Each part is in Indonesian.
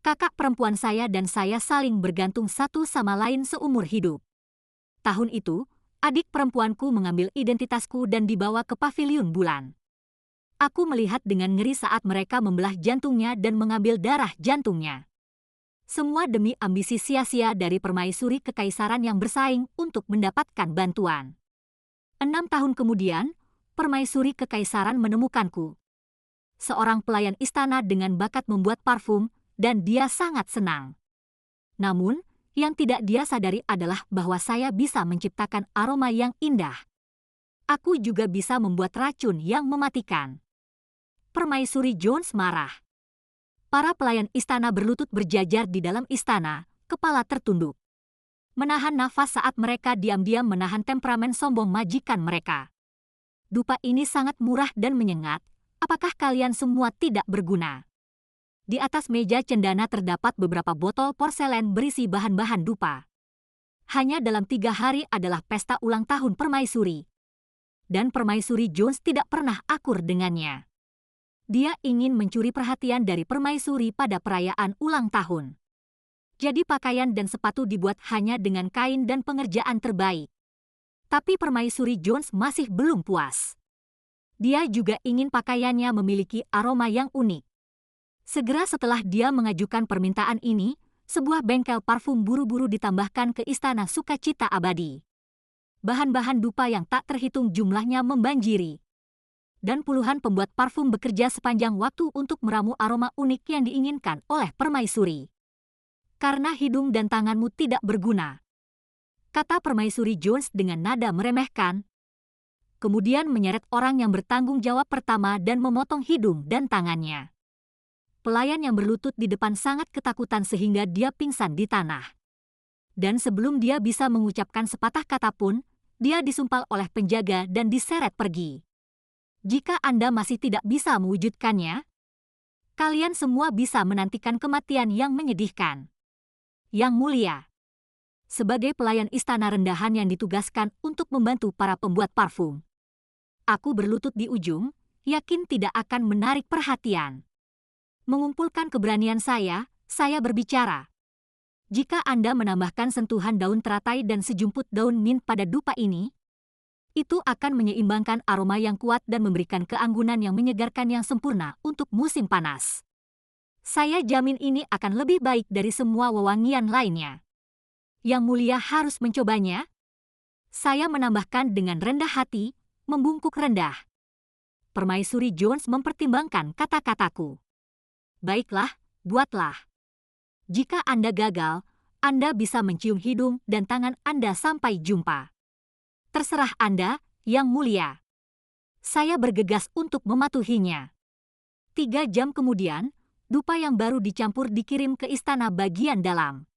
Kakak perempuan saya dan saya saling bergantung satu sama lain seumur hidup. Tahun itu, adik perempuanku mengambil identitasku dan dibawa ke paviliun bulan. Aku melihat dengan ngeri saat mereka membelah jantungnya dan mengambil darah jantungnya. Semua demi ambisi sia-sia dari permaisuri kekaisaran yang bersaing untuk mendapatkan bantuan. 6 tahun kemudian, permaisuri kekaisaran menemukanku. Seorang pelayan istana dengan bakat membuat parfum, dan dia sangat senang. Namun, yang tidak dia sadari adalah bahwa saya bisa menciptakan aroma yang indah. Aku juga bisa membuat racun yang mematikan. Permaisuri Jones marah. Para pelayan istana berlutut berjajar di dalam istana, kepala tertunduk. Menahan nafas saat mereka diam-diam menahan temperamen sombong majikan mereka. Dupa ini sangat murah dan menyengat, apakah kalian semua tidak berguna? Di atas meja cendana terdapat beberapa botol porselen berisi bahan-bahan dupa. Hanya dalam 3 hari adalah pesta ulang tahun permaisuri. Dan permaisuri Jones tidak pernah akur dengannya. Dia ingin mencuri perhatian dari permaisuri pada perayaan ulang tahun. Jadi pakaian dan sepatu dibuat hanya dengan kain dan pengerjaan terbaik. Tapi permaisuri Jones masih belum puas. Dia juga ingin pakaiannya memiliki aroma yang unik. Segera setelah dia mengajukan permintaan ini, sebuah bengkel parfum buru-buru ditambahkan ke istana sukacita abadi. Bahan-bahan dupa yang tak terhitung jumlahnya membanjiri. Dan puluhan pembuat parfum bekerja sepanjang waktu untuk meramu aroma unik yang diinginkan oleh permaisuri. Karena hidung dan tanganmu tidak berguna, kata permaisuri Jones dengan nada meremehkan. Kemudian menyeret orang yang bertanggung jawab pertama dan memotong hidung dan tangannya. Pelayan yang berlutut di depan sangat ketakutan sehingga dia pingsan di tanah. Dan sebelum dia bisa mengucapkan sepatah kata pun, dia disumpal oleh penjaga dan diseret pergi. Jika Anda masih tidak bisa mewujudkannya, kalian semua bisa menantikan kematian yang menyedihkan. Yang mulia, sebagai pelayan istana rendahan yang ditugaskan untuk membantu para pembuat parfum, aku berlutut di ujung, yakin tidak akan menarik perhatian. Mengumpulkan keberanian saya berbicara. Jika Anda menambahkan sentuhan daun teratai dan sejumput daun mint pada dupa ini, itu akan menyeimbangkan aroma yang kuat dan memberikan keanggunan yang menyegarkan yang sempurna untuk musim panas. Saya jamin ini akan lebih baik dari semua wewangian lainnya. Yang mulia harus mencobanya. Saya menambahkan dengan rendah hati, membungkuk rendah. Permaisuri Jones mempertimbangkan kata-kataku. Baiklah, buatlah. Jika Anda gagal, Anda bisa mencium hidung dan tangan Anda sampai jumpa. Terserah Anda, Yang Mulia. Saya bergegas untuk mematuhinya. 3 jam kemudian, dupa yang baru dicampur dikirim ke istana bagian dalam.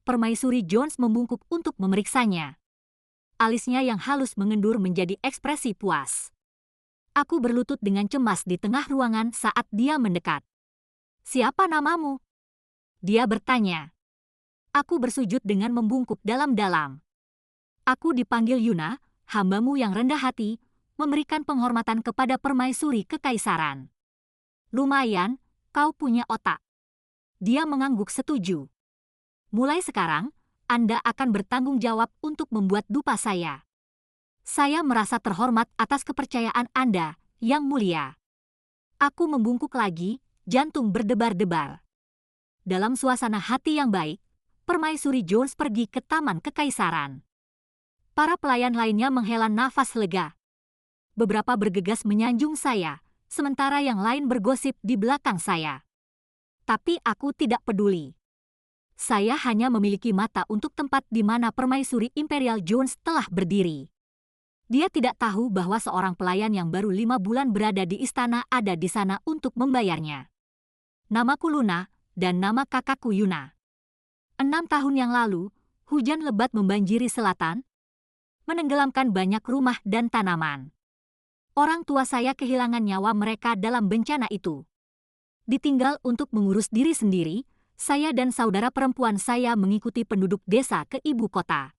Permaisuri Jones membungkuk untuk memeriksanya. Alisnya yang halus mengendur menjadi ekspresi puas. Aku berlutut dengan cemas di tengah ruangan saat dia mendekat. Siapa namamu? Dia bertanya. Aku bersujud dengan membungkuk dalam-dalam. Aku dipanggil Yuna, hambamu yang rendah hati, memberikan penghormatan kepada permaisuri kekaisaran. Lumayan, kau punya otak. Dia mengangguk setuju. Mulai sekarang, Anda akan bertanggung jawab untuk membuat dupa saya. Saya merasa terhormat atas kepercayaan Anda, Yang Mulia. Aku membungkuk lagi, jantung berdebar-debar. Dalam suasana hati yang baik, permaisuri Jones pergi ke taman kekaisaran. Para pelayan lainnya menghela nafas lega. Beberapa bergegas menyanjung saya, sementara yang lain bergosip di belakang saya. Tapi aku tidak peduli. Saya hanya memiliki mata untuk tempat di mana permaisuri Imperial Jones telah berdiri. Dia tidak tahu bahwa seorang pelayan yang baru 5 bulan berada di istana ada di sana untuk membayarnya. Namaku Luna, dan nama kakakku Yuna. 6 tahun yang lalu, hujan lebat membanjiri selatan, menenggelamkan banyak rumah dan tanaman. Orang tua saya kehilangan nyawa mereka dalam bencana itu. Ditinggal untuk mengurus diri sendiri, saya dan saudara perempuan saya mengikuti penduduk desa ke ibu kota.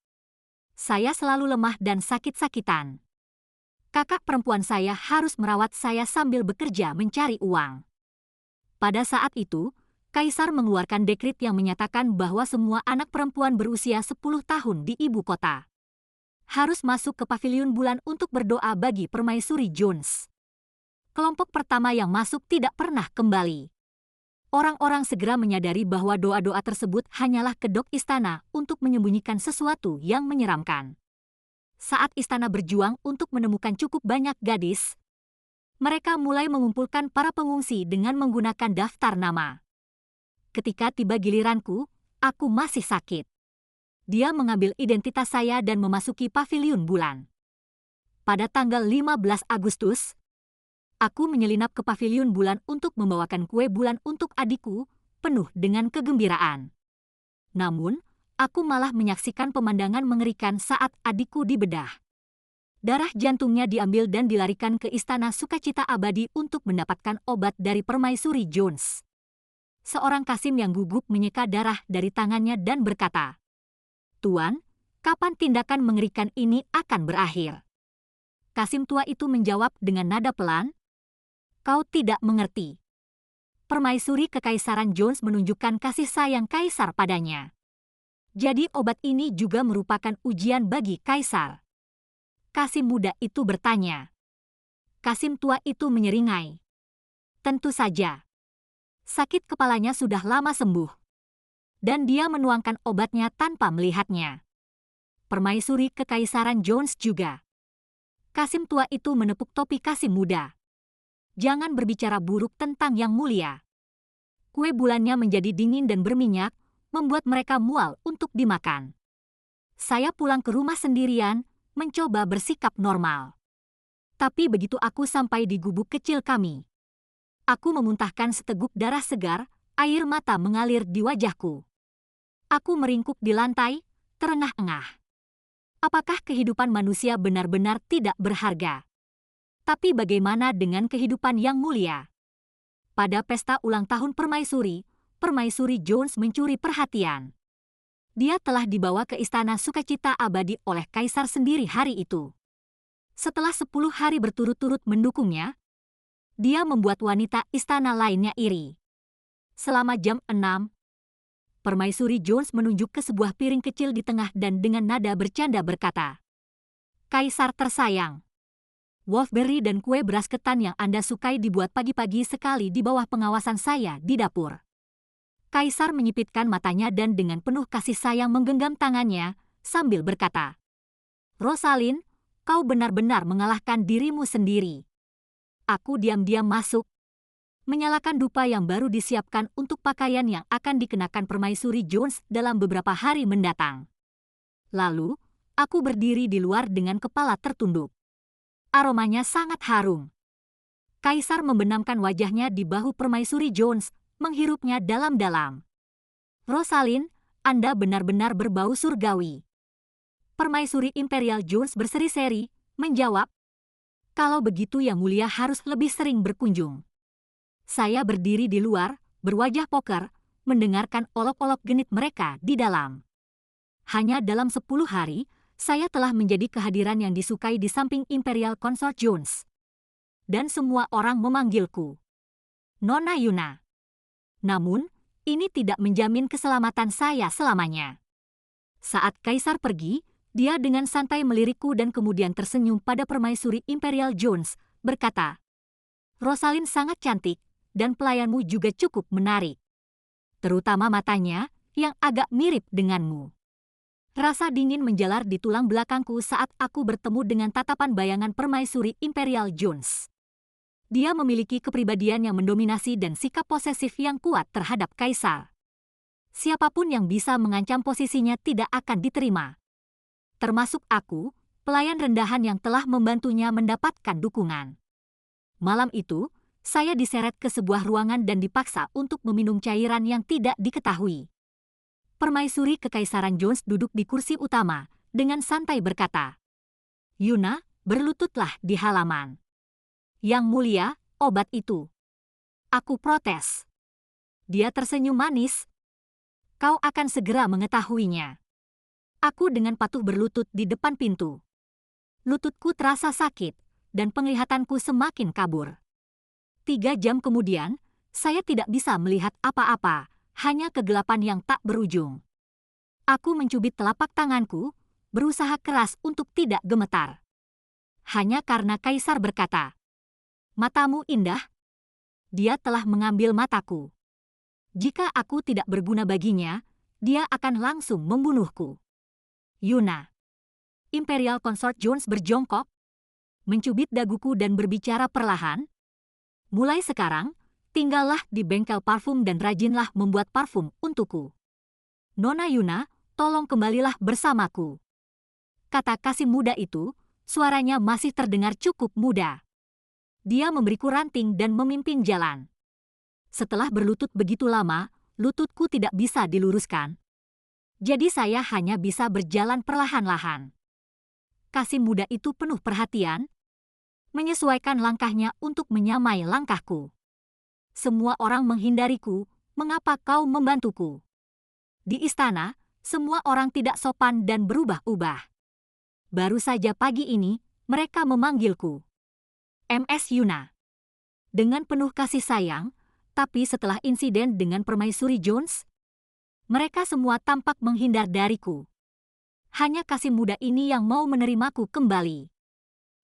Saya selalu lemah dan sakit-sakitan. Kakak perempuan saya harus merawat saya sambil bekerja mencari uang. Pada saat itu, Kaisar mengeluarkan dekret yang menyatakan bahwa semua anak perempuan berusia 10 tahun di ibu kota harus masuk ke paviliun bulan untuk berdoa bagi Permaisuri Jones. Kelompok pertama yang masuk tidak pernah kembali. Orang-orang segera menyadari bahwa doa-doa tersebut hanyalah kedok istana untuk menyembunyikan sesuatu yang menyeramkan. Saat istana berjuang untuk menemukan cukup banyak gadis, mereka mulai mengumpulkan para pengungsi dengan menggunakan daftar nama. Ketika tiba giliranku, aku masih sakit. Dia mengambil identitas saya dan memasuki paviliun bulan. Pada tanggal 15 Agustus, aku menyelinap ke paviliun bulan untuk membawakan kue bulan untuk adikku, penuh dengan kegembiraan. Namun, aku malah menyaksikan pemandangan mengerikan saat adikku dibedah. Darah jantungnya diambil dan dilarikan ke Istana Sukacita Abadi untuk mendapatkan obat dari Permaisuri Jones. Seorang Kasim yang gugup menyeka darah dari tangannya dan berkata, "Tuan, kapan tindakan mengerikan ini akan berakhir?" Kasim tua itu menjawab dengan nada pelan, "Kau tidak mengerti. Permaisuri Kekaisaran Jones menunjukkan kasih sayang Kaisar padanya. Jadi obat ini juga merupakan ujian bagi Kaisar." Kasim muda itu bertanya. Kasim tua itu menyeringai. Tentu saja. Sakit kepalanya sudah lama sembuh. Dan dia menuangkan obatnya tanpa melihatnya. Permaisuri Kekaisaran Jones juga. Kasim tua itu menepuk topi Kasim muda. "Jangan berbicara buruk tentang Yang Mulia." Kue bulannya menjadi dingin dan berminyak, membuat mereka mual untuk dimakan. Saya pulang ke rumah sendirian, mencoba bersikap normal. Tapi begitu aku sampai di gubuk kecil kami, aku memuntahkan seteguk darah segar, air mata mengalir di wajahku. Aku meringkuk di lantai, terengah-engah. Apakah kehidupan manusia benar-benar tidak berharga? Tapi bagaimana dengan kehidupan Yang Mulia? Pada pesta ulang tahun Permaisuri, Permaisuri Jones mencuri perhatian. Dia telah dibawa ke Istana Sukacita Abadi oleh Kaisar sendiri hari itu. Setelah 10 hari berturut-turut mendukungnya, dia membuat wanita istana lainnya iri. Selama jam 6, Permaisuri Jones menunjuk ke sebuah piring kecil di tengah dan dengan nada bercanda berkata, "Kaisar tersayang, wolfberry dan kue beras ketan yang Anda sukai dibuat pagi-pagi sekali di bawah pengawasan saya di dapur." Kaisar menyipitkan matanya dan dengan penuh kasih sayang menggenggam tangannya sambil berkata, "Rosalind, kau benar-benar mengalahkan dirimu sendiri." Aku diam-diam masuk, menyalakan dupa yang baru disiapkan untuk pakaian yang akan dikenakan Permaisuri Jones dalam beberapa hari mendatang. Lalu, aku berdiri di luar dengan kepala tertunduk. Aromanya sangat harum. Kaisar membenamkan wajahnya di bahu Permaisuri Jones, menghirupnya dalam-dalam. "Rosalind, Anda benar-benar berbau surgawi." Permaisuri Imperial Jones berseri-seri, menjawab, "Kalau begitu Yang Mulia harus lebih sering berkunjung." Saya berdiri di luar, berwajah poker, mendengarkan olok-olok genit mereka di dalam. Hanya dalam 10 hari, saya telah menjadi kehadiran yang disukai di samping Imperial Consort Jones. Dan semua orang memanggilku Nona Yuna. Namun, ini tidak menjamin keselamatan saya selamanya. Saat Kaisar pergi, dia dengan santai melirikku dan kemudian tersenyum pada Permaisuri Imperial Jones, berkata, "Rosalind sangat cantik, dan pelayanmu juga cukup menarik. Terutama matanya, yang agak mirip denganmu." Rasa dingin menjalar di tulang belakangku saat aku bertemu dengan tatapan bayangan Permaisuri Imperial Jones. Dia memiliki kepribadian yang mendominasi dan sikap posesif yang kuat terhadap Kaisar. Siapapun yang bisa mengancam posisinya tidak akan diterima. Termasuk aku, pelayan rendahan yang telah membantunya mendapatkan dukungan. Malam itu, saya diseret ke sebuah ruangan dan dipaksa untuk meminum cairan yang tidak diketahui. Permaisuri Kekaisaran Jones duduk di kursi utama, dengan santai berkata, "Yuna, berlututlah di halaman." "Yang Mulia, obat itu." Aku protes. Dia tersenyum manis. "Kau akan segera mengetahuinya." Aku dengan patuh berlutut di depan pintu. Lututku terasa sakit, dan penglihatanku semakin kabur. 3 jam kemudian, Saya tidak bisa melihat apa-apa, hanya kegelapan yang tak berujung. Aku mencubit telapak tanganku, berusaha keras untuk tidak gemetar. Hanya karena kaisar berkata, "Matamu indah." Dia telah mengambil mataku. Jika aku tidak berguna baginya, dia akan langsung membunuhku. Yuna. Imperial Consort Jones berjongkok, mencubit daguku dan berbicara perlahan. Mulai sekarang, tinggallah di bengkel parfum dan rajinlah membuat parfum untukku. Nona Yuna, tolong kembalilah bersamaku. Kata kasih muda itu, suaranya masih terdengar cukup muda. Dia memberiku ranting dan memimpin jalan. Setelah berlutut begitu lama, lututku tidak bisa diluruskan. Jadi saya hanya bisa berjalan perlahan-lahan. Kasih muda itu penuh perhatian, menyesuaikan langkahnya untuk menyamai langkahku. Semua orang menghindariku, mengapa kau membantuku? Di istana, semua orang tidak sopan dan berubah-ubah. Baru saja pagi ini, mereka memanggilku MS Yuna. Dengan penuh kasih sayang, tapi setelah insiden dengan Permaisuri Jones, mereka semua tampak menghindar dariku. Hanya kasih muda ini yang mau menerimaku kembali.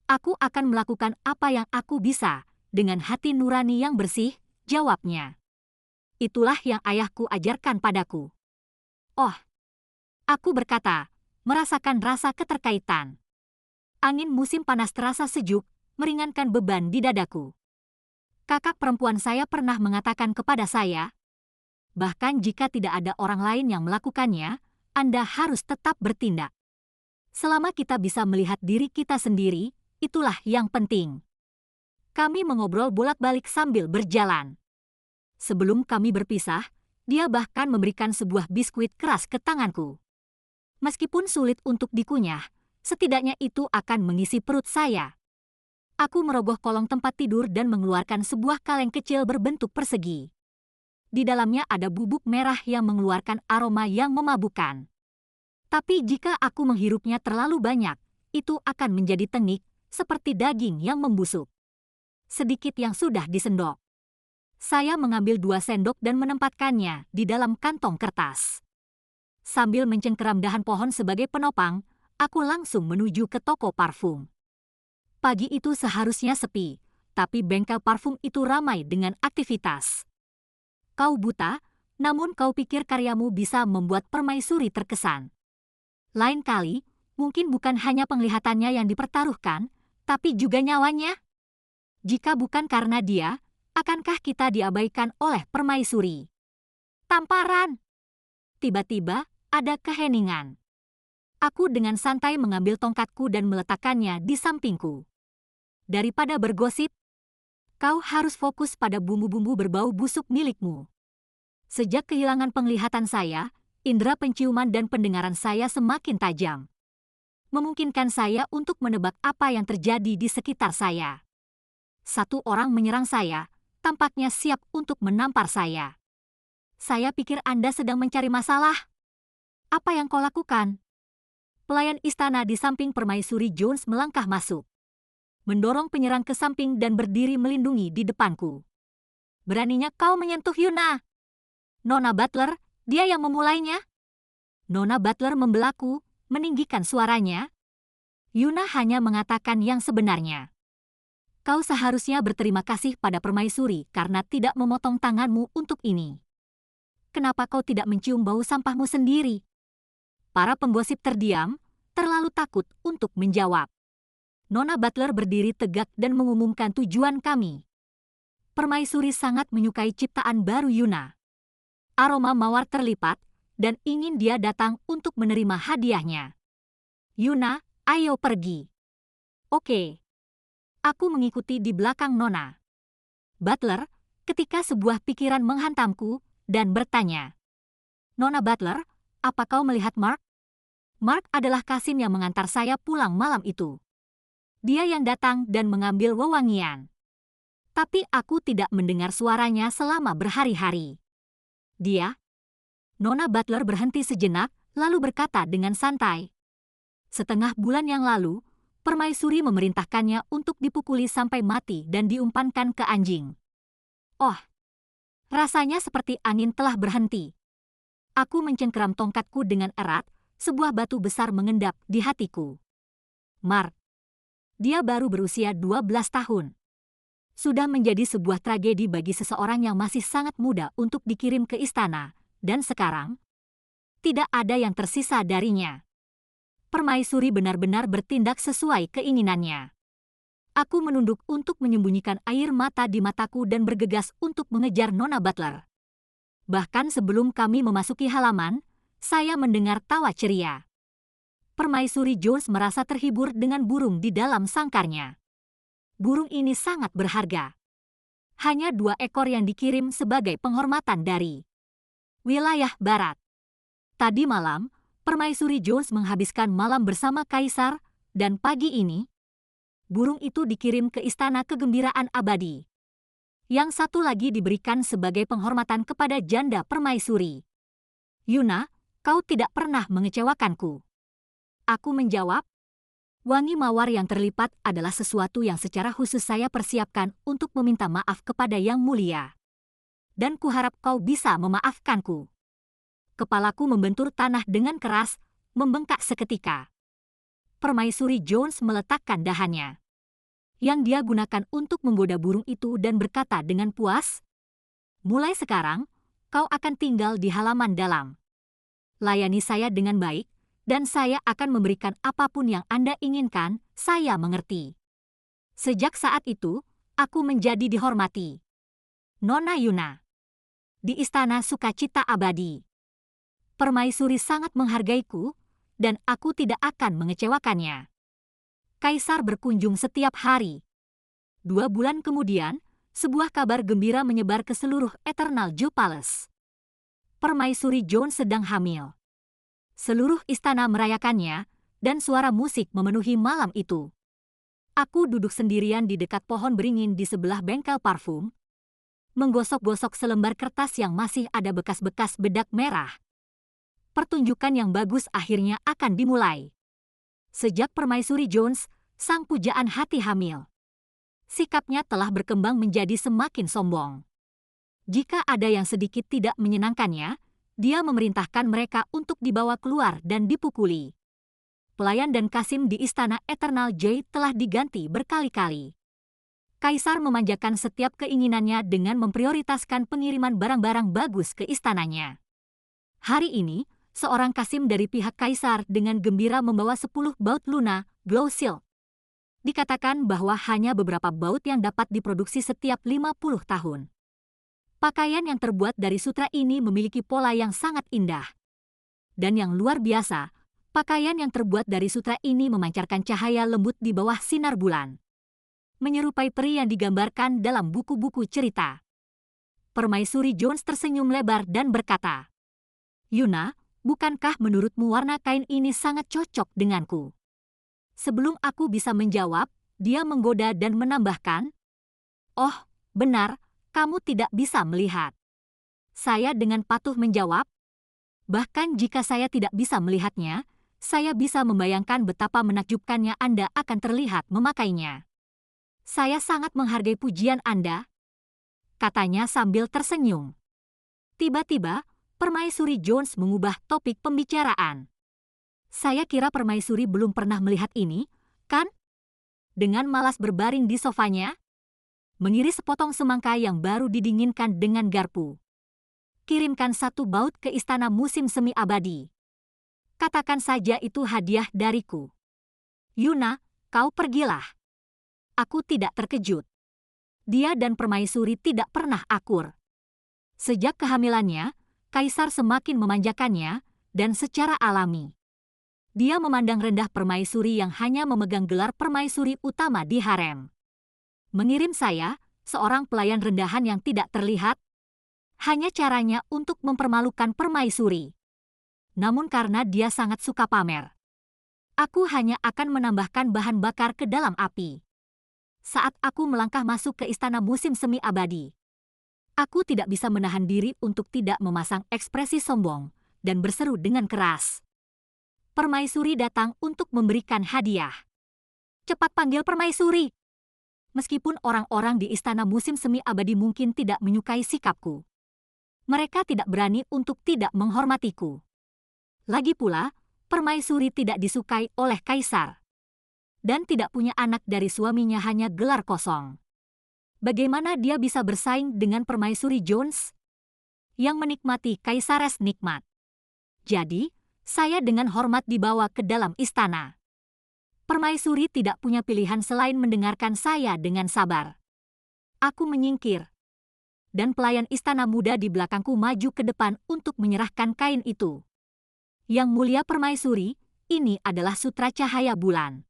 Aku akan melakukan apa yang aku bisa, dengan hati nurani yang bersih, jawabnya. Itulah yang ayahku ajarkan padaku. Oh, aku berkata, merasakan rasa keterkaitan. Angin musim panas terasa sejuk, meringankan beban di dadaku. Kakak perempuan saya pernah mengatakan kepada saya, bahkan jika tidak ada orang lain yang melakukannya, Anda harus tetap bertindak. Selama kita bisa melihat diri kita sendiri, itulah yang penting. Kami mengobrol bolak-balik sambil berjalan. Sebelum kami berpisah, dia bahkan memberikan sebuah biskuit keras ke tanganku. Meskipun sulit untuk dikunyah, setidaknya itu akan mengisi perut saya. Aku merogoh kolong tempat tidur dan mengeluarkan sebuah kaleng kecil berbentuk persegi. Di dalamnya ada bubuk merah yang mengeluarkan aroma yang memabukkan. Tapi jika aku menghirupnya terlalu banyak, itu akan menjadi tengik, seperti daging yang membusuk. Sedikit yang sudah disendok. Saya mengambil 2 sendok dan menempatkannya di dalam kantong kertas. Sambil mencengkeram dahan pohon sebagai penopang, aku langsung menuju ke toko parfum. Pagi itu seharusnya sepi, tapi bengkel parfum itu ramai dengan aktivitas. Kau buta, namun kau pikir karyamu bisa membuat permaisuri terkesan. Lain kali, mungkin bukan hanya penglihatannya yang dipertaruhkan, tapi juga nyawanya. Jika bukan karena dia, akankah kita diabaikan oleh permaisuri? Tamparan! Tiba-tiba, ada keheningan. Aku dengan santai mengambil tongkatku dan meletakkannya di sampingku. Daripada bergosip, kau harus fokus pada bumbu-bumbu berbau busuk milikmu. Sejak kehilangan penglihatan saya, indera penciuman dan pendengaran saya semakin tajam. Memungkinkan saya untuk menebak apa yang terjadi di sekitar saya. Satu orang menyerang saya, tampaknya siap untuk menampar saya. Saya pikir Anda sedang mencari masalah. Apa yang kau lakukan? Pelayan istana di samping Permaisuri Jones melangkah masuk, mendorong penyerang ke samping dan berdiri melindungi di depanku. Beraninya kau menyentuh Yuna? Nona Butler, dia yang memulainya? Nona Butler membelaku, meninggikan suaranya. Yuna hanya mengatakan yang sebenarnya. Kau seharusnya berterima kasih pada Permaisuri karena tidak memotong tanganmu untuk ini. Kenapa kau tidak mencium bau sampahmu sendiri? Para penggosip terdiam, terlalu takut untuk menjawab. Nona Butler berdiri tegak dan mengumumkan tujuan kami. Permaisuri sangat menyukai ciptaan baru Yuna. Aroma mawar terlipat, dan ingin dia datang untuk menerima hadiahnya. Yuna, ayo pergi. Oke. Aku mengikuti di belakang Nona Butler ketika sebuah pikiran menghantamku dan bertanya. Nona Butler, apa kau melihat Mark? Mark adalah Kasim yang mengantar saya pulang malam itu. Dia yang datang dan mengambil wewangian. Tapi aku tidak mendengar suaranya selama berhari-hari. Dia? Nona Butler berhenti sejenak, lalu berkata dengan santai. Setengah bulan yang lalu, Permaisuri memerintahkannya untuk dipukuli sampai mati dan diumpankan ke anjing. Oh, Rasanya seperti angin telah berhenti. Aku mencengkeram tongkatku dengan erat, sebuah batu besar mengendap di hatiku. Mark. Dia baru berusia 12 tahun. Sudah menjadi sebuah tragedi bagi seseorang yang masih sangat muda untuk dikirim ke istana, dan sekarang tidak ada yang tersisa darinya. Permaisuri benar-benar bertindak sesuai keinginannya. Aku menunduk untuk menyembunyikan air mata di mataku dan bergegas untuk mengejar Nona Butler. Bahkan sebelum kami memasuki halaman, saya mendengar tawa ceria. Permaisuri Jones merasa terhibur dengan burung di dalam sangkarnya. Burung ini sangat berharga. Hanya 2 ekor yang dikirim sebagai penghormatan dari wilayah barat. Tadi malam, Permaisuri Jones menghabiskan malam bersama Kaisar, dan pagi ini, burung itu dikirim ke Istana Kegembiraan Abadi. Yang satu lagi diberikan sebagai penghormatan kepada janda permaisuri. Yuna, kau tidak pernah mengecewakanku. Aku menjawab, wangi mawar yang terlipat adalah sesuatu yang secara khusus saya persiapkan untuk meminta maaf kepada Yang Mulia. Dan kuharap kau bisa memaafkanku. Kepalaku membentur tanah dengan keras, membengkak seketika. Permaisuri Jones meletakkan dahannya yang dia gunakan untuk menggoda burung itu dan berkata dengan puas, mulai sekarang, kau akan tinggal di halaman dalam. Layani saya dengan baik, dan saya akan memberikan apapun yang Anda inginkan, saya mengerti. Sejak saat itu, aku menjadi dihormati. Nona Yuna. Di Istana Sukacita Abadi. Permaisuri sangat menghargaiku, dan aku tidak akan mengecewakannya. Kaisar berkunjung setiap hari. 2 bulan kemudian, sebuah kabar gembira menyebar ke seluruh Eternal Joe Palace. Permaisuri Jones sedang hamil. Seluruh istana merayakannya, dan suara musik memenuhi malam itu. Aku duduk sendirian di dekat pohon beringin di sebelah bengkel parfum, menggosok-gosok selembar kertas yang masih ada bekas-bekas bedak merah. Pertunjukan yang bagus akhirnya akan dimulai. Sejak Permaisuri Jones, sang pujaan hati hamil, sikapnya telah berkembang menjadi semakin sombong. Jika ada yang sedikit tidak menyenangkannya, dia memerintahkan mereka untuk dibawa keluar dan dipukuli. Pelayan dan kasim di Istana Eternal Joy telah diganti berkali-kali. Kaisar memanjakan setiap keinginannya dengan memprioritaskan pengiriman barang-barang bagus ke istananya. Hari ini, seorang kasim dari pihak Kaisar dengan gembira membawa 10 baut Luna Glow Silk. Dikatakan bahwa hanya beberapa baut yang dapat diproduksi setiap 50 tahun. Pakaian yang terbuat dari sutra ini memiliki pola yang sangat indah. Dan yang luar biasa, pakaian yang terbuat dari sutra ini memancarkan cahaya lembut di bawah sinar bulan. Menyerupai peri yang digambarkan dalam buku-buku cerita. Permaisuri Jones tersenyum lebar dan berkata, Yuna, bukankah menurutmu warna kain ini sangat cocok denganku? Sebelum aku bisa menjawab, dia menggoda dan menambahkan, oh, benar, kamu tidak bisa melihat. Saya dengan patuh menjawab, bahkan jika saya tidak bisa melihatnya, saya bisa membayangkan betapa menakjubkannya Anda akan terlihat memakainya. Saya sangat menghargai pujian Anda, katanya sambil tersenyum. Tiba-tiba, Permaisuri Jones mengubah topik pembicaraan. Saya kira Permaisuri belum pernah melihat ini, kan? Dengan malas berbaring di sofanya, mengiris sepotong semangka yang baru didinginkan dengan garpu. Kirimkan 1 baut ke Istana Musim Semi Abadi. Katakan saja itu hadiah dariku. Yuna, kau pergilah. Aku tidak terkejut. Dia dan Permaisuri tidak pernah akur. Sejak kehamilannya, Kaisar semakin memanjakannya, dan secara alami, dia memandang rendah Permaisuri yang hanya memegang gelar Permaisuri utama di harem. Mengirim saya, seorang pelayan rendahan yang tidak terlihat, hanya caranya untuk mempermalukan Permaisuri. Namun karena dia sangat suka pamer, aku hanya akan menambahkan bahan bakar ke dalam api. Saat aku melangkah masuk ke Istana Musim Semi Abadi, aku tidak bisa menahan diri untuk tidak memasang ekspresi sombong dan berseru dengan keras. Permaisuri datang untuk memberikan hadiah. Cepat panggil Permaisuri. Meskipun orang-orang di Istana Musim Semi Abadi mungkin tidak menyukai sikapku, Mereka tidak berani untuk tidak menghormatiku. Lagi pula, permaisuri tidak disukai oleh kaisar. Dan tidak punya anak dari suaminya, hanya gelar kosong. Bagaimana dia bisa bersaing dengan permaisuri Jones? Yang menikmati kaisares nikmat. Jadi, saya dengan hormat dibawa ke dalam istana. Permaisuri tidak punya pilihan selain mendengarkan saya dengan sabar. Aku menyingkir. Dan pelayan istana muda di belakangku maju ke depan untuk menyerahkan kain itu. Yang mulia permaisuri, ini adalah sutra cahaya bulan.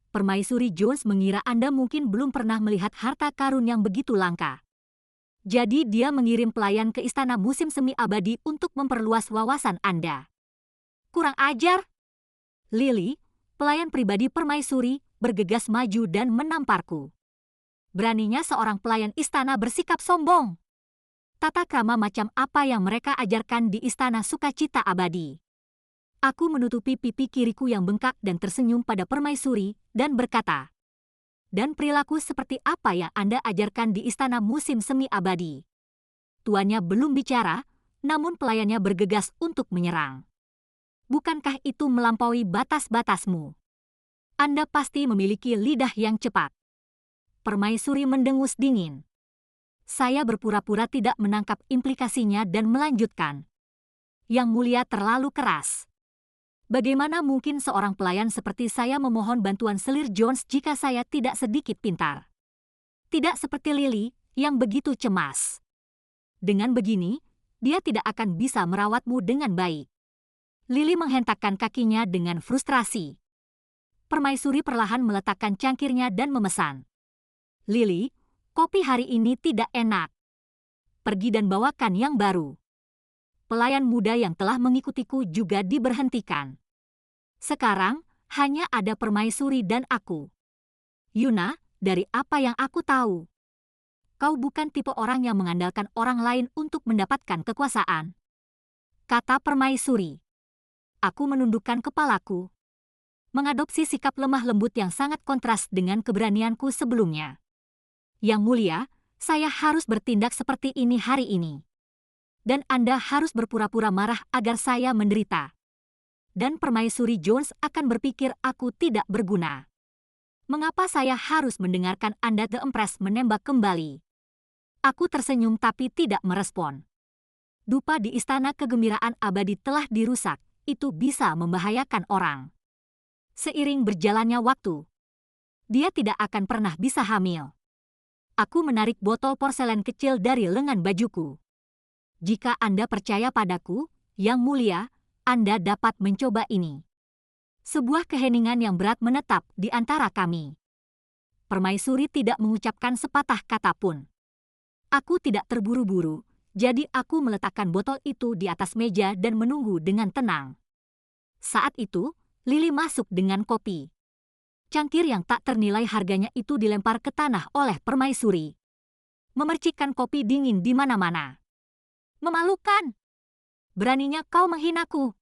Permaisuri Jones mengira Anda mungkin belum pernah melihat harta karun yang begitu langka. Jadi dia mengirim pelayan ke istana musim semi abadi untuk memperluas wawasan Anda. Kurang ajar. Lily, pelayan pribadi permaisuri, bergegas maju dan menamparku. Beraninya seorang pelayan istana bersikap sombong. Tata krama macam apa yang mereka ajarkan di istana sukacita abadi? Aku menutupi pipi kiriku yang bengkak dan tersenyum pada permaisuri dan berkata, "Dan perilaku seperti apa yang Anda ajarkan di istana musim semi abadi?" Tuannya belum bicara, namun pelayannya bergegas untuk menyerang. Bukankah itu melampaui batas-batasmu? Anda pasti memiliki lidah yang cepat. Permaisuri mendengus dingin. Saya berpura-pura tidak menangkap implikasinya dan melanjutkan. Yang mulia terlalu keras. Bagaimana mungkin seorang pelayan seperti saya memohon bantuan selir Jones jika saya tidak sedikit pintar? Tidak seperti Lily yang begitu cemas. Dengan begini, dia tidak akan bisa merawatmu dengan baik. Lily menghentakkan kakinya dengan frustrasi. Permaisuri perlahan meletakkan cangkirnya dan memesan. "Lily, kopi hari ini tidak enak. Pergi dan bawakan yang baru." Pelayan muda yang telah mengikutiku juga diberhentikan. Sekarang, hanya ada permaisuri dan aku. "Yuna, dari apa yang aku tahu, kau bukan tipe orang yang mengandalkan orang lain untuk mendapatkan kekuasaan," kata permaisuri. Aku menundukkan kepalaku. Mengadopsi sikap lemah lembut yang sangat kontras dengan keberanianku sebelumnya. "Yang mulia, saya harus bertindak seperti ini hari ini. Dan Anda harus berpura-pura marah agar saya menderita. Dan permaisuri Jones akan berpikir aku tidak berguna. Mengapa saya harus mendengarkan Anda The Empress menembak kembali?" Aku tersenyum tapi tidak merespon. Dupa di istana kegembiraan abadi telah dirusak, itu bisa membahayakan orang. Seiring berjalannya waktu, dia tidak akan pernah bisa hamil. Aku menarik botol porselen kecil dari lengan bajuku. "Jika Anda percaya padaku, Yang Mulia, Anda dapat mencoba ini." Sebuah keheningan yang berat menetap di antara kami. Permaisuri tidak mengucapkan sepatah kata pun. Aku tidak terburu-buru, jadi aku meletakkan botol itu di atas meja dan menunggu dengan tenang. Saat itu, Lily masuk dengan kopi. Cangkir yang tak ternilai harganya itu dilempar ke tanah oleh permaisuri. Memercikkan kopi dingin di mana-mana. "Memalukan! Beraninya kau menghinaku.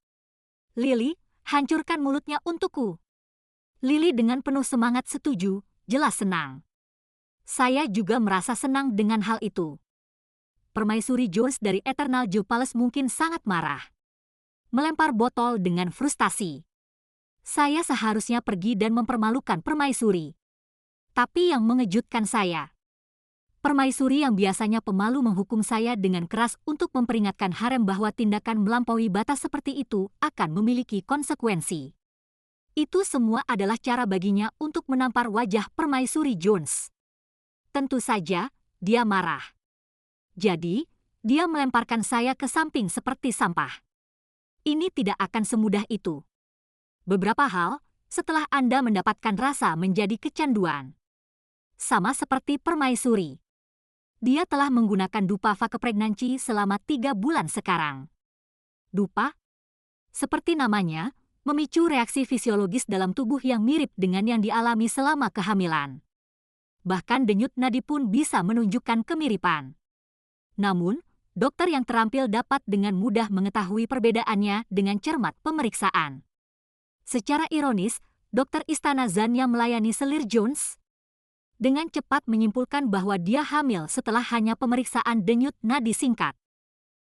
Lily, hancurkan mulutnya untukku." Lily dengan penuh semangat setuju, jelas senang. Saya juga merasa senang dengan hal itu. Permaisuri Jones dari Eternal Joe Palace mungkin sangat marah. Melempar botol dengan frustasi. Saya seharusnya pergi dan mempermalukan permaisuri. Tapi yang mengejutkan saya, permaisuri yang biasanya pemalu menghukum saya dengan keras untuk memperingatkan harem bahwa tindakan melampaui batas seperti itu akan memiliki konsekuensi. Itu semua adalah cara baginya untuk menampar wajah permaisuri Jones. Tentu saja, dia marah. Jadi, dia melemparkan saya ke samping seperti sampah. Ini tidak akan semudah itu. Beberapa hal, setelah Anda mendapatkan rasa menjadi kecanduan. Sama seperti permaisuri. Dia telah menggunakan dupa fake pregnancy selama 3 bulan sekarang. Dupa, seperti namanya, memicu reaksi fisiologis dalam tubuh yang mirip dengan yang dialami selama kehamilan. Bahkan denyut nadi pun bisa menunjukkan kemiripan. Namun, dokter yang terampil dapat dengan mudah mengetahui perbedaannya dengan cermat pemeriksaan. Secara ironis, dokter istana Zan yang melayani selir Jones dengan cepat menyimpulkan bahwa dia hamil setelah hanya pemeriksaan denyut nadi singkat.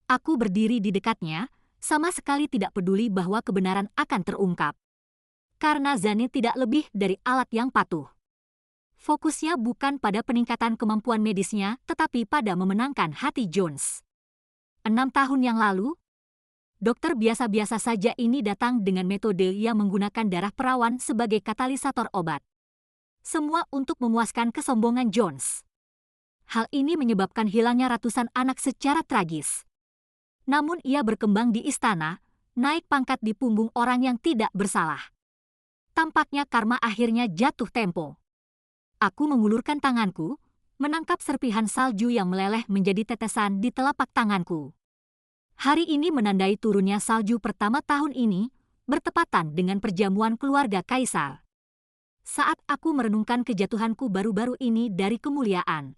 Aku berdiri di dekatnya, sama sekali tidak peduli bahwa kebenaran akan terungkap. Karena Zane tidak lebih dari alat yang patuh. Fokusnya bukan pada peningkatan kemampuan medisnya, tetapi pada memenangkan hati Jones. 6 tahun yang lalu, dokter biasa-biasa saja ini datang dengan metode yang menggunakan darah perawan sebagai katalisator obat. Semua untuk memuaskan kesombongan Jones. Hal ini menyebabkan hilangnya ratusan anak secara tragis. Namun ia berkembang di istana, naik pangkat di punggung orang yang tidak bersalah. Tampaknya karma akhirnya jatuh tempo. Aku mengulurkan tanganku, menangkap serpihan salju yang meleleh menjadi tetesan di telapak tanganku. Hari ini menandai turunnya salju pertama tahun ini, bertepatan dengan perjamuan keluarga kaisar. Saat aku merenungkan kejatuhanku baru-baru ini dari kemuliaan,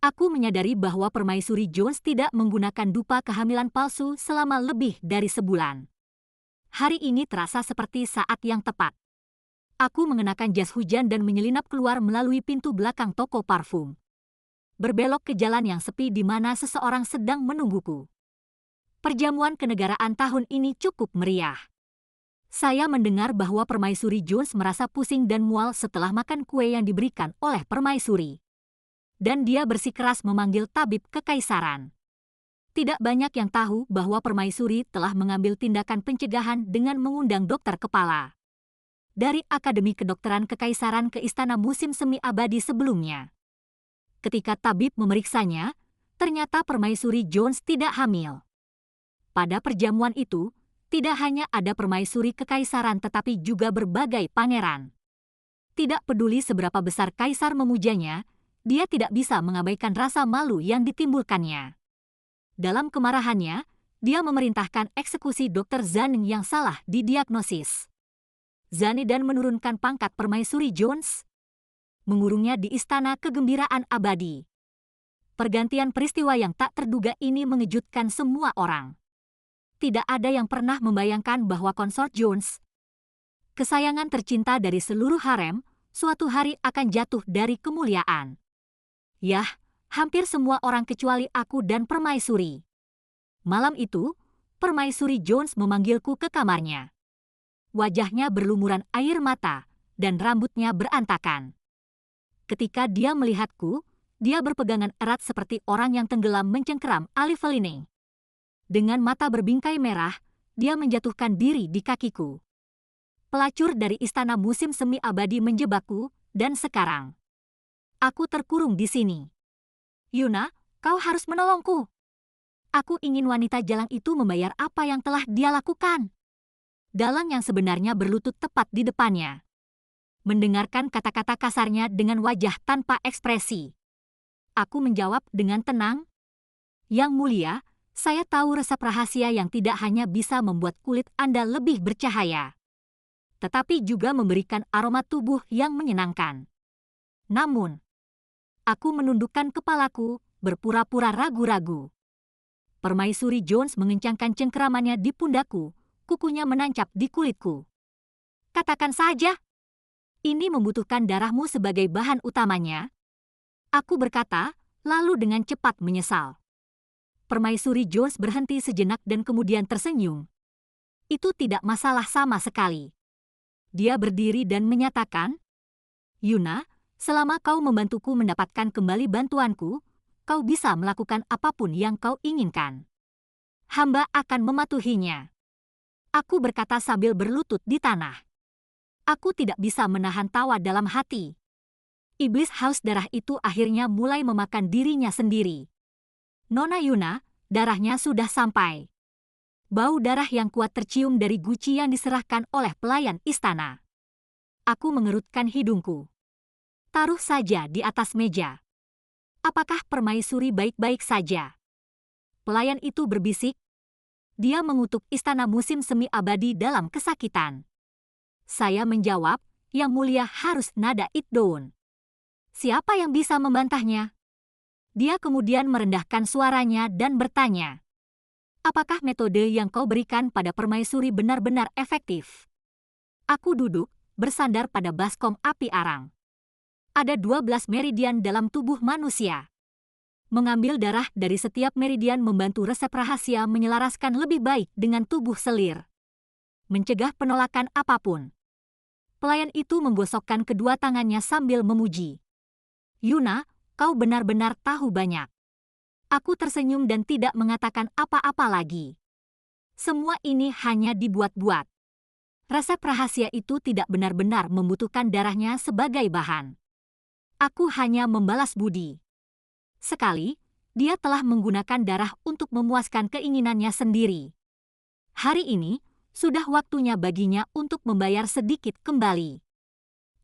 aku menyadari bahwa Permaisuri Jones tidak menggunakan dupa kehamilan palsu selama lebih dari sebulan. Hari ini terasa seperti saat yang tepat. Aku mengenakan jas hujan dan menyelinap keluar melalui pintu belakang toko parfum. Berbelok ke jalan yang sepi di mana seseorang sedang menungguku. Perjamuan kenegaraan tahun ini cukup meriah. Saya mendengar bahwa Permaisuri Jones merasa pusing dan mual setelah makan kue yang diberikan oleh Permaisuri. Dan dia bersikeras memanggil tabib kekaisaran. Tidak banyak yang tahu bahwa Permaisuri telah mengambil tindakan pencegahan dengan mengundang dokter kepala dari Akademi Kedokteran Kekaisaran ke Istana Musim Semi Abadi sebelumnya. Ketika tabib memeriksanya, ternyata Permaisuri Jones tidak hamil. Pada perjamuan itu, tidak hanya ada permaisuri kekaisaran tetapi juga berbagai pangeran. Tidak peduli seberapa besar kaisar memujanya, dia tidak bisa mengabaikan rasa malu yang ditimbulkannya. Dalam kemarahannya, dia memerintahkan eksekusi Dr. Zane yang salah didiagnosis. Zane dan menurunkan pangkat Permaisuri Jones, mengurungnya di Istana Kegembiraan Abadi. Pergantian peristiwa yang tak terduga ini mengejutkan semua orang. Tidak ada yang pernah membayangkan bahwa konsort Jones, kesayangan tercinta dari seluruh harem, suatu hari akan jatuh dari kemuliaan. Yah, hampir semua orang kecuali aku dan Permaisuri. Malam itu, Permaisuri Jones memanggilku ke kamarnya. Wajahnya berlumuran air mata, dan rambutnya berantakan. Ketika dia melihatku, dia berpegangan erat seperti orang yang tenggelam mencengkeram Aliveline. Dengan mata berbingkai merah, dia menjatuhkan diri di kakiku. Pelacur dari Istana Musim Semi Abadi menjebakku, dan sekarang aku terkurung di sini. Yuna, kau harus menolongku. Aku ingin wanita jalang itu membayar apa yang telah dia lakukan. Dalang yang sebenarnya berlutut tepat di depannya. Mendengarkan kata-kata kasarnya dengan wajah tanpa ekspresi. Aku menjawab dengan tenang, "Yang mulia, saya tahu resep rahasia yang tidak hanya bisa membuat kulit Anda lebih bercahaya, tetapi juga memberikan aroma tubuh yang menyenangkan." Namun, aku menundukkan kepalaku, berpura-pura ragu-ragu. Permaisuri Jones mengencangkan cengkeramannya di pundakku, kukunya menancap di kulitku. "Katakan saja, ini membutuhkan darahmu sebagai bahan utamanya?" Aku berkata, lalu dengan cepat menyesal. Permaisuri Jones berhenti sejenak dan kemudian tersenyum. Itu tidak masalah sama sekali. Dia berdiri dan menyatakan, "Yuna, selama kau membantuku mendapatkan kembali bantuanku, kau bisa melakukan apapun yang kau inginkan. Hamba akan mematuhinya." Aku berkata sambil berlutut di tanah. Aku tidak bisa menahan tawa dalam hati. Iblis haus darah itu akhirnya mulai memakan dirinya sendiri. "Nona Yuna, darahnya sudah sampai." Bau darah yang kuat tercium dari guci yang diserahkan oleh pelayan istana. Aku mengerutkan hidungku. "Taruh saja di atas meja." "Apakah Permaisuri baik-baik saja?" Pelayan itu berbisik. Dia mengutuk Istana Musim Semi Abadi dalam kesakitan. Saya menjawab, "Yang mulia harus nada Itdown." Siapa yang bisa membantahnya? Dia kemudian merendahkan suaranya dan bertanya, "Apakah metode yang kau berikan pada Permaisuri benar-benar efektif?" Aku duduk, bersandar pada baskom api arang. Ada 12 meridian dalam tubuh manusia. Mengambil darah dari setiap meridian membantu resep rahasia menyelaraskan lebih baik dengan tubuh selir. Mencegah penolakan apapun. Pelayan itu menggosokkan kedua tangannya sambil memuji. Yuna, kau benar-benar tahu banyak. Aku tersenyum dan tidak mengatakan apa-apa lagi. Semua ini hanya dibuat-buat. Resep rahasia itu tidak benar-benar membutuhkan darahnya sebagai bahan. Aku hanya membalas budi. Sekali, dia telah menggunakan darah untuk memuaskan keinginannya sendiri. Hari ini, sudah waktunya baginya untuk membayar sedikit kembali.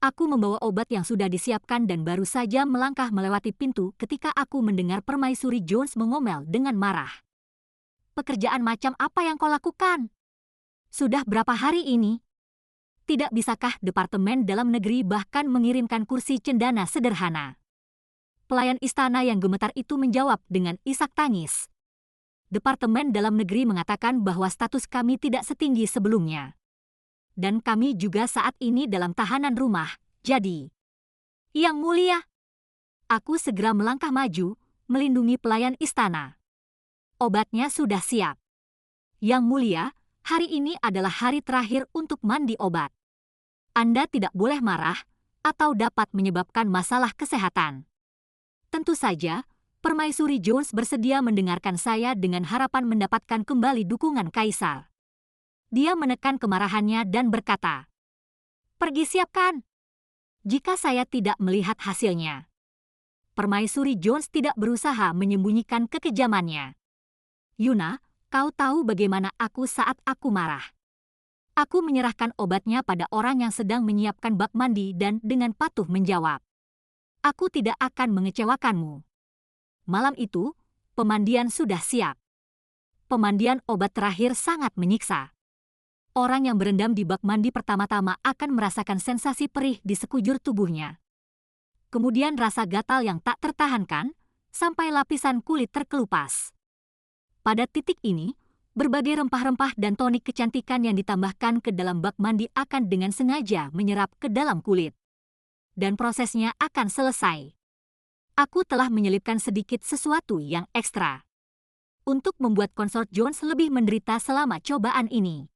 Aku membawa obat yang sudah disiapkan dan baru saja melangkah melewati pintu ketika aku mendengar Permaisuri Jones mengomel dengan marah. Pekerjaan macam apa yang kau lakukan? Sudah berapa hari ini? Tidak bisakah Departemen Dalam Negeri bahkan mengirimkan kursi cendana sederhana? Pelayan istana yang gemetar itu menjawab dengan isak tangis. Departemen Dalam Negeri mengatakan bahwa status kami tidak setinggi sebelumnya. Dan kami juga saat ini dalam tahanan rumah, jadi... Yang Mulia! Aku segera melangkah maju, melindungi pelayan istana. Obatnya sudah siap. Yang Mulia, hari ini adalah hari terakhir untuk mandi obat. Anda tidak boleh marah, atau dapat menyebabkan masalah kesehatan. Tentu saja, Permaisuri Jones bersedia mendengarkan saya dengan harapan mendapatkan kembali dukungan Kaisar. Dia menekan kemarahannya dan berkata, "Pergi siapkan." Jika saya tidak melihat hasilnya. Permaisuri Jones tidak berusaha menyembunyikan kekejamannya. Yuna, kau tahu bagaimana aku saat aku marah. Aku menyerahkan obatnya pada orang yang sedang menyiapkan bak mandi dan dengan patuh menjawab, "Aku tidak akan mengecewakanmu." Malam itu, pemandian sudah siap. Pemandian obat terakhir sangat menyiksa. Orang yang berendam di bak mandi pertama-tama akan merasakan sensasi perih di sekujur tubuhnya. Kemudian rasa gatal yang tak tertahankan, sampai lapisan kulit terkelupas. Pada titik ini, berbagai rempah-rempah dan tonik kecantikan yang ditambahkan ke dalam bak mandi akan dengan sengaja menyerap ke dalam kulit. Dan prosesnya akan selesai. Aku telah menyelipkan sedikit sesuatu yang ekstra. Untuk membuat konsort Jones lebih menderita selama cobaan ini.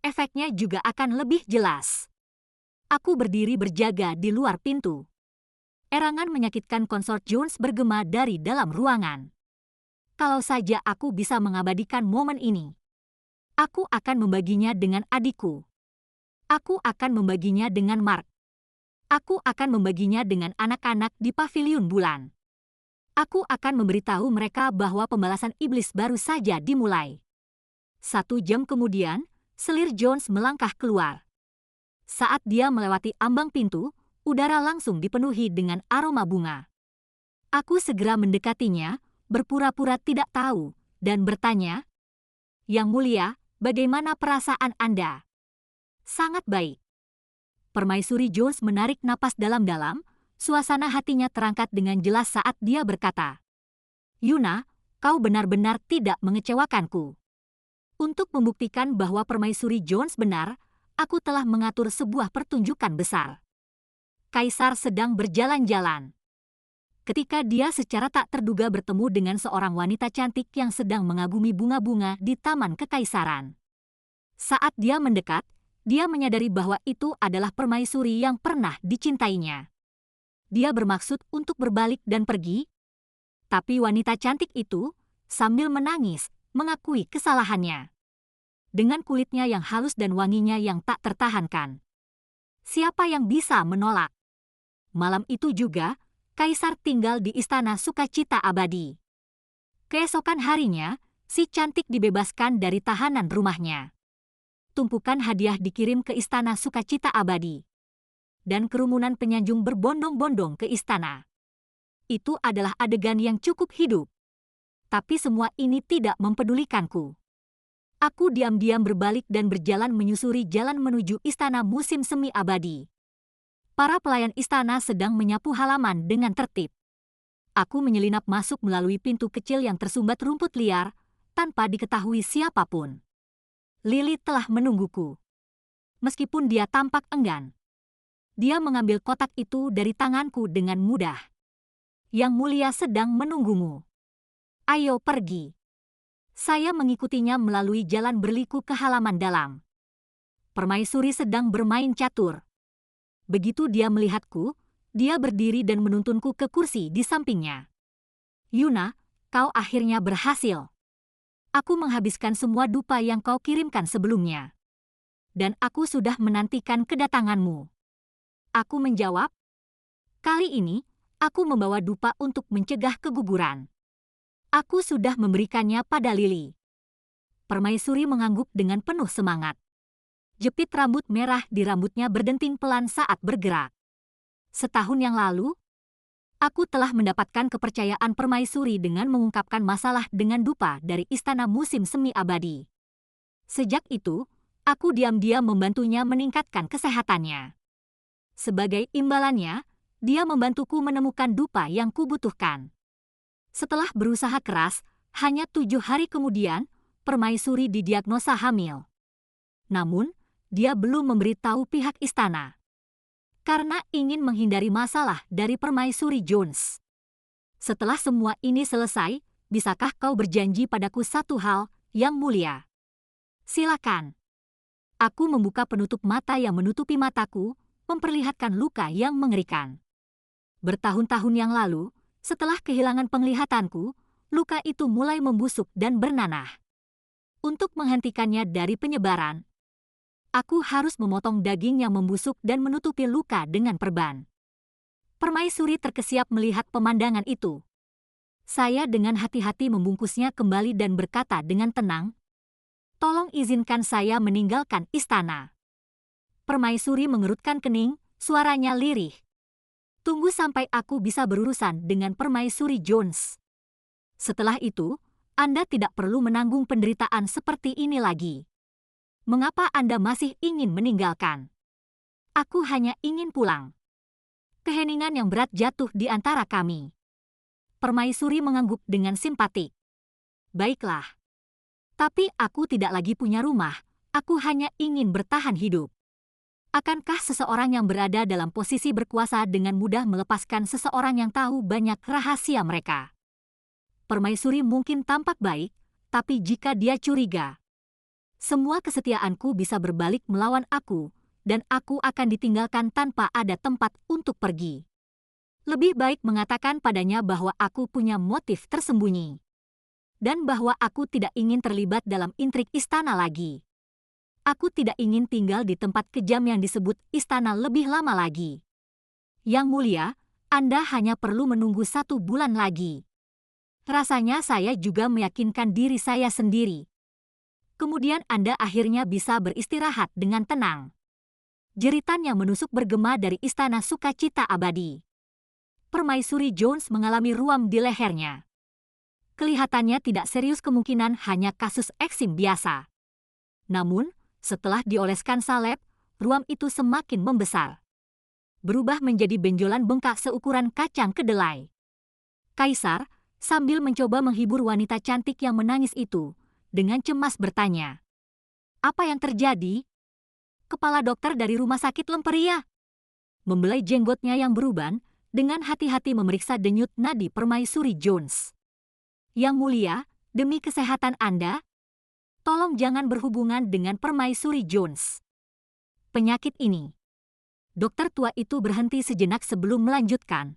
Efeknya juga akan lebih jelas. Aku berdiri berjaga di luar pintu. Erangan menyakitkan konsort Jones bergema dari dalam ruangan. Kalau saja aku bisa mengabadikan momen ini. Aku akan membaginya dengan adikku. Aku akan membaginya dengan Mark. Aku akan membaginya dengan anak-anak di paviliun bulan. Aku akan memberitahu mereka bahwa pembalasan iblis baru saja dimulai. 1 jam kemudian, selir Jones melangkah keluar. Saat dia melewati ambang pintu, udara langsung dipenuhi dengan aroma bunga. Aku segera mendekatinya, berpura-pura tidak tahu, dan bertanya, "Yang Mulia, bagaimana perasaan Anda?" "Sangat baik." Permaisuri Jones menarik napas dalam-dalam, suasana hatinya terangkat dengan jelas saat dia berkata, "Yuna, kau benar-benar tidak mengecewakanku." Untuk membuktikan bahwa Permaisuri Jones benar, aku telah mengatur sebuah pertunjukan besar. Kaisar sedang berjalan-jalan. Ketika dia secara tak terduga bertemu dengan seorang wanita cantik yang sedang mengagumi bunga-bunga di Taman Kekaisaran. Saat dia mendekat, dia menyadari bahwa itu adalah permaisuri yang pernah dicintainya. Dia bermaksud untuk berbalik dan pergi, tapi wanita cantik itu, sambil menangis, mengakui kesalahannya. Dengan kulitnya yang halus dan wanginya yang tak tertahankan. Siapa yang bisa menolak? Malam itu juga, Kaisar tinggal di Istana Sukacita Abadi. Keesokan harinya, si cantik dibebaskan dari tahanan rumahnya. Tumpukan hadiah dikirim ke Istana Sukacita Abadi. Dan kerumunan penyanjung berbondong-bondong ke istana. Itu adalah adegan yang cukup hidup. Tapi semua ini tidak mempedulikanku. Aku diam-diam berbalik dan berjalan menyusuri jalan menuju Istana Musim Semi Abadi. Para pelayan istana sedang menyapu halaman dengan tertib. Aku menyelinap masuk melalui pintu kecil yang tersumbat rumput liar, tanpa diketahui siapapun. Lily telah menungguku. Meskipun dia tampak enggan. Dia mengambil kotak itu dari tanganku dengan mudah. Yang Mulia sedang menunggumu. Ayo pergi. Saya mengikutinya melalui jalan berliku ke halaman dalam. Permaisuri sedang bermain catur. Begitu dia melihatku, dia berdiri dan menuntunku ke kursi di sampingnya. Yuna, kau akhirnya berhasil. Aku menghabiskan semua dupa yang kau kirimkan sebelumnya. Dan aku sudah menantikan kedatanganmu. Aku menjawab, kali ini, aku membawa dupa untuk mencegah keguguran. Aku sudah memberikannya pada Lily. Permaisuri mengangguk dengan penuh semangat. Jepit rambut merah di rambutnya berdenting pelan saat bergerak. Setahun yang lalu, aku telah mendapatkan kepercayaan Permaisuri dengan mengungkapkan masalah dengan dupa dari Istana Musim Semi Abadi. Sejak itu, aku diam-diam membantunya meningkatkan kesehatannya. Sebagai imbalannya, dia membantuku menemukan dupa yang kubutuhkan. Setelah berusaha keras, hanya 7 hari kemudian, Permaisuri didiagnosa hamil. Namun, dia belum memberitahu pihak istana. Karena ingin menghindari masalah dari Permaisuri Jones. Setelah semua ini selesai, bisakah kau berjanji padaku satu hal, Yang Mulia? Silakan. Aku membuka penutup mata yang menutupi mataku, memperlihatkan luka yang mengerikan. Bertahun-tahun yang lalu, setelah kehilangan penglihatanku, luka itu mulai membusuk dan bernanah. Untuk menghentikannya dari penyebaran, aku harus memotong daging yang membusuk dan menutupi luka dengan perban. Permaisuri terkesiap melihat pemandangan itu. Saya dengan hati-hati membungkusnya kembali dan berkata dengan tenang, tolong izinkan saya meninggalkan istana. Permaisuri mengerutkan kening, suaranya lirih. Tunggu sampai aku bisa berurusan dengan Permaisuri Jones. Setelah itu, Anda tidak perlu menanggung penderitaan seperti ini lagi. Mengapa Anda masih ingin meninggalkan? Aku hanya ingin pulang. Keheningan yang berat jatuh di antara kami. Permaisuri mengangguk dengan simpatik. Baiklah. Tapi aku tidak lagi punya rumah, aku hanya ingin bertahan hidup. Akankah seseorang yang berada dalam posisi berkuasa dengan mudah melepaskan seseorang yang tahu banyak rahasia mereka? Permaisuri mungkin tampak baik, tapi jika dia curiga, semua kesetiaanku bisa berbalik melawan aku, dan aku akan ditinggalkan tanpa ada tempat untuk pergi. Lebih baik mengatakan padanya bahwa aku punya motif tersembunyi. Dan bahwa aku tidak ingin terlibat dalam intrik istana lagi. Aku tidak ingin tinggal di tempat kejam yang disebut istana lebih lama lagi. Yang Mulia, Anda hanya perlu menunggu 1 bulan lagi. Rasanya saya juga meyakinkan diri saya sendiri. Kemudian Anda akhirnya bisa beristirahat dengan tenang. Jeritan yang menusuk bergema dari istana sukacita abadi. Permaisuri Jones mengalami ruam di lehernya. Kelihatannya tidak serius, kemungkinan hanya kasus eksim biasa. Namun, setelah dioleskan salep, ruam itu semakin membesar. Berubah menjadi benjolan bengkak seukuran kacang kedelai. Kaisar, sambil mencoba menghibur wanita cantik yang menangis itu, dengan cemas bertanya, "Apa yang terjadi?" Kepala dokter dari rumah sakit Lemperia membelai jenggotnya yang beruban, dengan hati-hati memeriksa denyut nadi Permaisuri Jones. "Yang Mulia, demi kesehatan Anda, tolong jangan berhubungan dengan Permaisuri Jones. Penyakit ini." Dokter tua itu berhenti sejenak sebelum melanjutkan.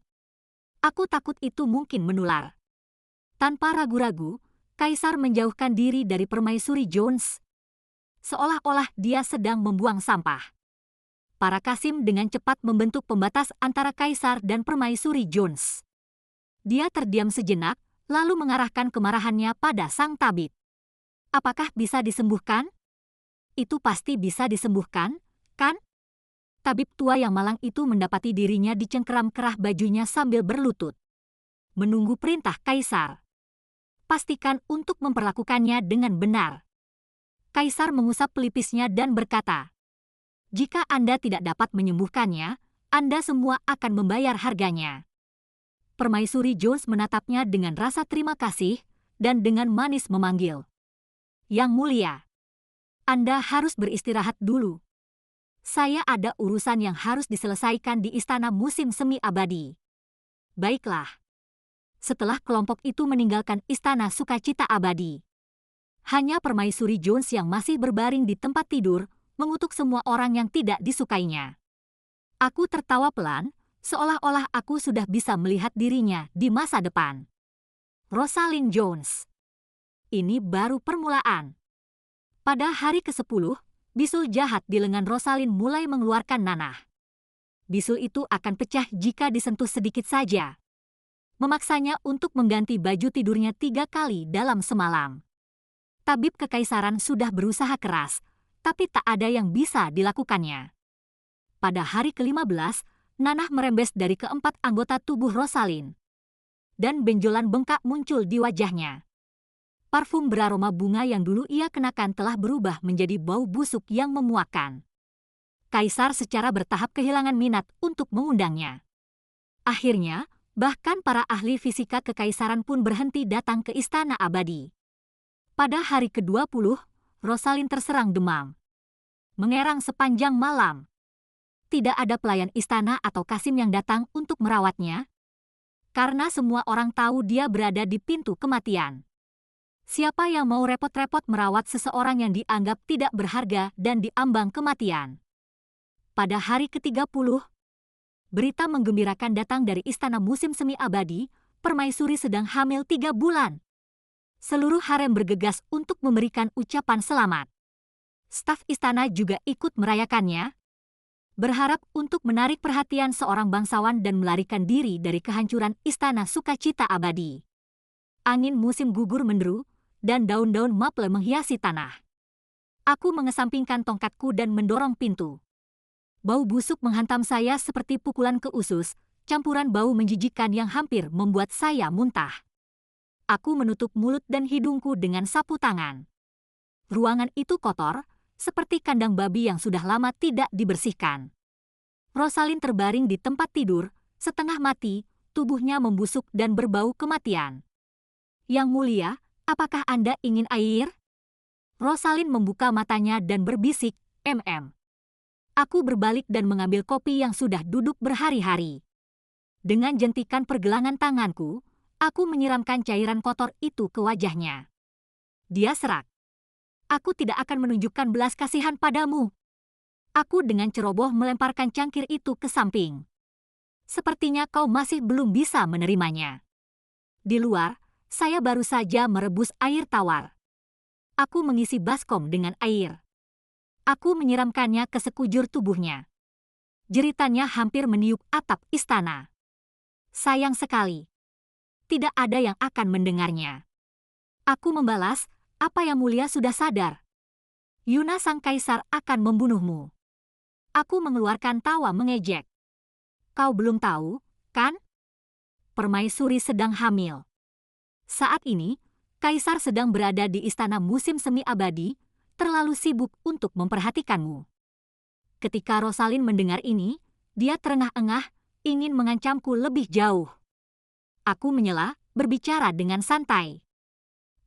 "Aku takut itu mungkin menular." Tanpa ragu-ragu, Kaisar menjauhkan diri dari Permaisuri Jones. Seolah-olah dia sedang membuang sampah. Para Kasim dengan cepat membentuk pembatas antara Kaisar dan Permaisuri Jones. Dia terdiam sejenak, lalu mengarahkan kemarahannya pada sang tabib. "Apakah bisa disembuhkan?" "Itu pasti bisa disembuhkan, kan?" Tabib tua yang malang itu mendapati dirinya dicengkeram kerah bajunya sambil berlutut. "Menunggu perintah Kaisar. Pastikan untuk memperlakukannya dengan benar." Kaisar mengusap pelipisnya dan berkata, "Jika Anda tidak dapat menyembuhkannya, Anda semua akan membayar harganya." Permaisuri Jones menatapnya dengan rasa terima kasih dan dengan manis memanggil, "Yang Mulia, Anda harus beristirahat dulu. Saya ada urusan yang harus diselesaikan di Istana Musim Semi Abadi." "Baiklah." setelah kelompok itu meninggalkan Istana Sukacita Abadi. Hanya Permaisuri Jones yang masih berbaring di tempat tidur, mengutuk semua orang yang tidak disukainya. Aku tertawa pelan, seolah-olah aku sudah bisa melihat dirinya di masa depan. Rosalind Jones. Ini baru permulaan. Pada hari ke-10, bisul jahat di lengan Rosalind mulai mengeluarkan nanah. Bisul itu akan pecah jika disentuh sedikit saja. Memaksanya untuk mengganti baju tidurnya 3 kali dalam semalam. Tabib kekaisaran sudah berusaha keras, tapi tak ada yang bisa dilakukannya. Pada hari ke-15, nanah merembes dari keempat anggota tubuh Rosalind. Dan benjolan bengkak muncul di wajahnya. Parfum beraroma bunga yang dulu ia kenakan telah berubah menjadi bau busuk yang memuakkan. Kaisar secara bertahap kehilangan minat untuk mengundangnya. Akhirnya, bahkan para ahli fisika kekaisaran pun berhenti datang ke Istana Abadi. Pada hari ke-20, Rosalind terserang demam. Mengerang sepanjang malam. Tidak ada pelayan istana atau Kasim yang datang untuk merawatnya, karena semua orang tahu dia berada di pintu kematian. Siapa yang mau repot-repot merawat seseorang yang dianggap tidak berharga dan diambang kematian? Pada hari ke-30, berita menggembirakan datang dari Istana Musim Semi Abadi, Permaisuri sedang hamil 3 bulan. Seluruh harem bergegas untuk memberikan ucapan selamat. Staf istana juga ikut merayakannya, berharap untuk menarik perhatian seorang bangsawan dan melarikan diri dari kehancuran Istana Sukacita Abadi. Angin musim gugur menderu, dan daun-daun maple menghiasi tanah. Aku mengesampingkan tongkatku dan mendorong pintu. Bau busuk menghantam saya seperti pukulan ke usus, campuran bau menjijikkan yang hampir membuat saya muntah. Aku menutup mulut dan hidungku dengan sapu tangan. Ruangan itu kotor, seperti kandang babi yang sudah lama tidak dibersihkan. Rosalind terbaring di tempat tidur, setengah mati, tubuhnya membusuk dan berbau kematian. Yang mulia, apakah Anda ingin air? Rosalind membuka matanya dan berbisik, "Mm." Aku berbalik dan mengambil kopi yang sudah duduk berhari-hari. Dengan jentikan pergelangan tanganku, aku menyiramkan cairan kotor itu ke wajahnya. Dia serak. "Aku tidak akan menunjukkan belas kasihan padamu." Aku dengan ceroboh melemparkan cangkir itu ke samping. "Sepertinya kau masih belum bisa menerimanya. Di luar, saya baru saja merebus air tawar. Aku mengisi baskom dengan air. Aku menyiramkannya ke sekujur tubuhnya. Jeritannya hampir meniup atap istana. Sayang sekali. Tidak ada yang akan mendengarnya. Aku membalas, "Apa yang mulia sudah sadar. Yuna sang kaisar akan membunuhmu." Aku mengeluarkan tawa mengejek. "Kau belum tahu, kan? Permaisuri sedang hamil. Saat ini, kaisar sedang berada di Istana Musim Semi Abadi, terlalu sibuk untuk memperhatikanmu." Ketika Rosalind mendengar ini, dia terengah-engah, ingin mengancamku lebih jauh. Aku menyela, berbicara dengan santai.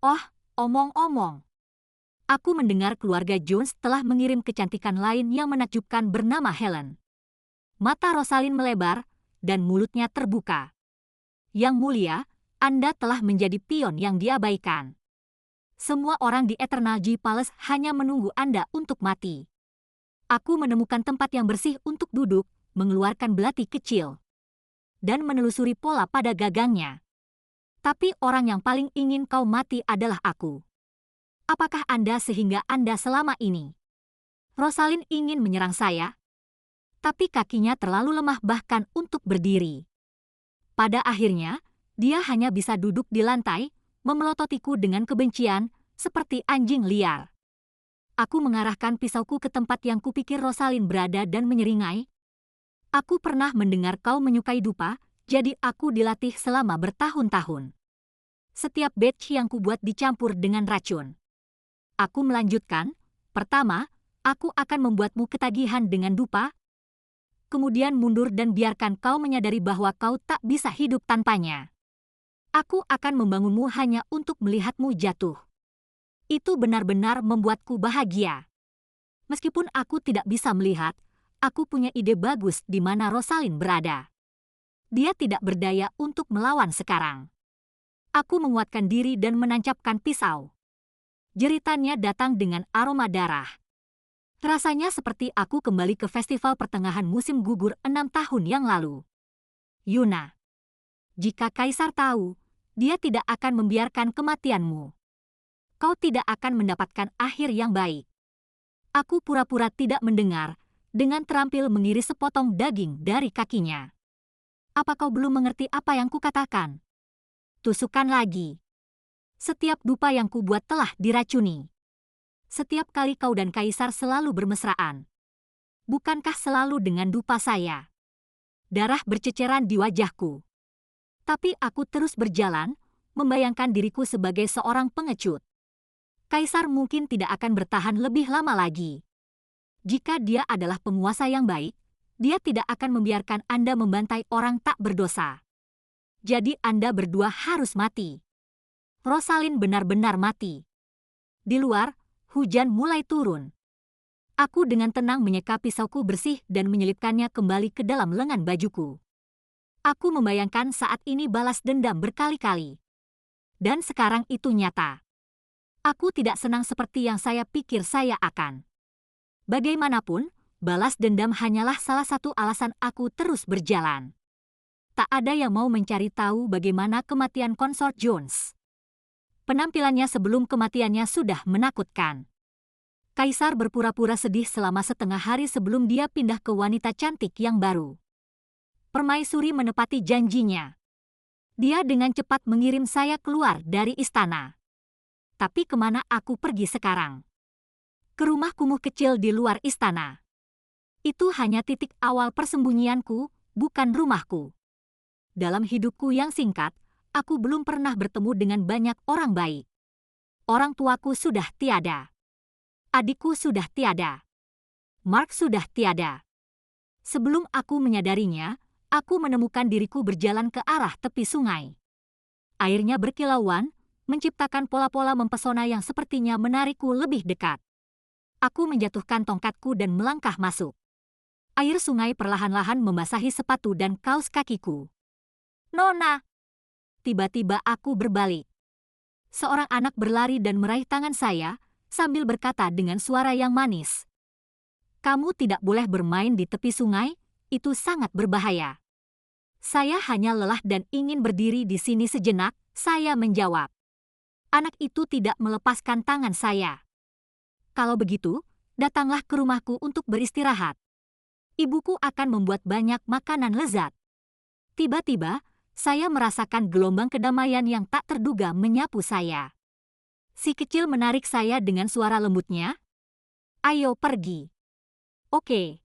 "Oh, omong-omong. Aku mendengar keluarga Jones telah mengirim kecantikan lain yang menakjubkan bernama Helen." Mata Rosalind melebar, dan mulutnya terbuka. "Yang mulia, Anda telah menjadi pion yang diabaikan. Semua orang di Eternal G Palace hanya menunggu Anda untuk mati." Aku menemukan tempat yang bersih untuk duduk, mengeluarkan belati kecil, dan menelusuri pola pada gagangnya. "Tapi orang yang paling ingin kau mati adalah aku. Apakah Anda sehingga Anda selama ini?" Rosalind ingin menyerang saya, tapi kakinya terlalu lemah bahkan untuk berdiri. Pada akhirnya, dia hanya bisa duduk di lantai, memelototiku dengan kebencian, seperti anjing liar. Aku mengarahkan pisauku ke tempat yang kupikir Rosalind berada dan menyeringai, "Aku pernah mendengar kau menyukai dupa, jadi aku dilatih selama bertahun-tahun. Setiap batch yang kubuat dicampur dengan racun." Aku melanjutkan, "Pertama, aku akan membuatmu ketagihan dengan dupa, kemudian mundur dan biarkan kau menyadari bahwa kau tak bisa hidup tanpanya. Aku akan membangunmu hanya untuk melihatmu jatuh. Itu benar-benar membuatku bahagia. Meskipun aku tidak bisa melihat, aku punya ide bagus di mana Rosalind berada. Dia tidak berdaya untuk melawan sekarang. Aku menguatkan diri dan menancapkan pisau. Jeritannya datang dengan aroma darah. Rasanya seperti aku kembali ke festival pertengahan musim gugur 6 tahun yang lalu. Yuna, jika Kaisar tahu, dia tidak akan membiarkan kematianmu. Kau tidak akan mendapatkan akhir yang baik. Aku pura-pura tidak mendengar, dengan terampil mengiris sepotong daging dari kakinya. Apa kau belum mengerti apa yang kukatakan? Tusukan lagi. Setiap dupa yang kubuat telah diracuni. Setiap kali kau dan Kaisar selalu bermesraan. Bukankah selalu dengan dupa saya? Darah berceceran di wajahku. Tapi aku terus berjalan, membayangkan diriku sebagai seorang pengecut. Kaisar mungkin tidak akan bertahan lebih lama lagi. Jika dia adalah penguasa yang baik, dia tidak akan membiarkan Anda membantai orang tak berdosa. Jadi Anda berdua harus mati. Rosalind benar-benar mati. Di luar, hujan mulai turun. Aku dengan tenang menyeka pisauku bersih dan menyelipkannya kembali ke dalam lengan bajuku. Aku membayangkan saat ini balas dendam berkali-kali. Dan sekarang itu nyata. Aku tidak senang seperti yang saya pikir saya akan. Bagaimanapun, balas dendam hanyalah salah satu alasan aku terus berjalan. Tak ada yang mau mencari tahu bagaimana kematian Konsort Jones. Penampilannya sebelum kematiannya sudah menakutkan. Kaisar berpura-pura sedih selama setengah hari sebelum dia pindah ke wanita cantik yang baru. Permaisuri menepati janjinya. Dia dengan cepat mengirim saya keluar dari istana. Tapi kemana aku pergi sekarang? Ke rumah kumuh kecil di luar istana. Itu hanya titik awal persembunyianku, bukan rumahku. Dalam hidupku yang singkat, aku belum pernah bertemu dengan banyak orang baik. Orang tuaku sudah tiada. Adikku sudah tiada. Mark sudah tiada. Sebelum aku menyadarinya, aku menemukan diriku berjalan ke arah tepi sungai. Airnya berkilauan, menciptakan pola-pola mempesona yang sepertinya menarikku lebih dekat. Aku menjatuhkan tongkatku dan melangkah masuk. Air sungai perlahan-lahan membasahi sepatu dan kaus kakiku. Nona! Tiba-tiba aku berbalik. Seorang anak berlari dan meraih tangan saya, sambil berkata dengan suara yang manis. Kamu tidak boleh bermain di tepi sungai, itu sangat berbahaya. Saya hanya lelah dan ingin berdiri di sini sejenak, saya menjawab. Anak itu tidak melepaskan tangan saya. Kalau begitu, datanglah ke rumahku untuk beristirahat. Ibuku akan membuat banyak makanan lezat. Tiba-tiba, saya merasakan gelombang kedamaian yang tak terduga menyapu saya. Si kecil menarik saya dengan suara lembutnya. Ayo pergi. Oke.